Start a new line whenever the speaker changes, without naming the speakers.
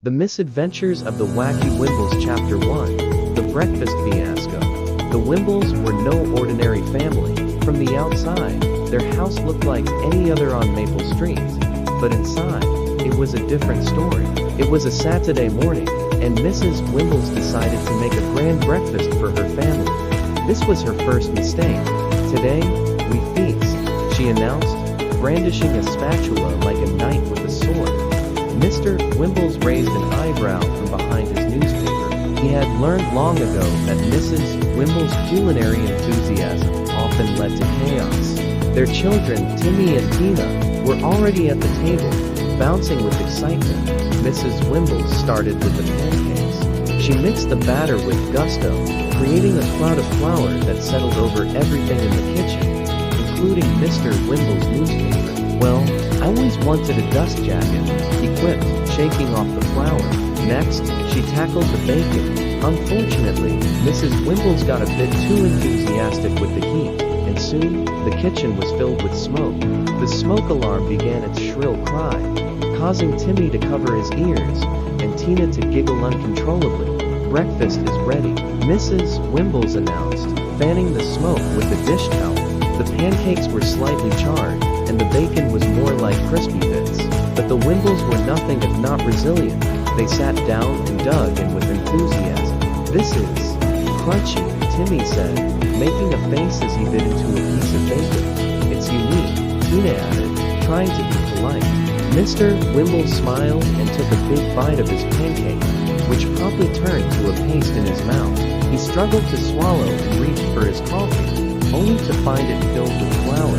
The Misadventures of the Wacky Wimbles Chapter 1, The Breakfast Fiasco. The Wimbles were no ordinary family. From the outside, their house looked like any other on Maple Street. But inside, it was a different story. It was a Saturday morning, and Mrs. Wimbles decided to make a grand breakfast for her family. This was her first mistake. "Today, we feast," she announced, brandishing a spatula like a knight with a sword. Mr. Wimbles raised an eyebrow from behind his newspaper. He had learned long ago that Mrs. Wimbles' culinary enthusiasm often led to chaos. Their children, Timmy and Tina, were already at the table, bouncing with excitement. Mrs. Wimbles started with the pancakes. She mixed the batter with gusto, creating a cloud of flour that settled over everything in the kitchen, including Mr. Wimbles' newspaper. "Well, I always wanted a dust jacket," he quipped, shaking off the flour. Next, she tackled the bacon. Unfortunately, Mrs. Wimbles got a bit too enthusiastic with the heat, and soon, the kitchen was filled with smoke. The smoke alarm began its shrill cry, causing Timmy to cover his ears, and Tina to giggle uncontrollably. "Breakfast is ready," Mrs. Wimbles announced, fanning the smoke with a dish towel. The pancakes were slightly charred, and the bacon was more like crispy bits. But the Wimbles were nothing if not resilient. They sat down and dug in with enthusiasm. "This is crunchy," Timmy said, making a face as he bit into a piece of bacon. "It's unique," Tina added, trying to be polite. Mr. Wimbles smiled and took a big bite of his pancake, which promptly turned to a paste in his mouth. He struggled to swallow and reached for his coffee, only to find it filled with flour.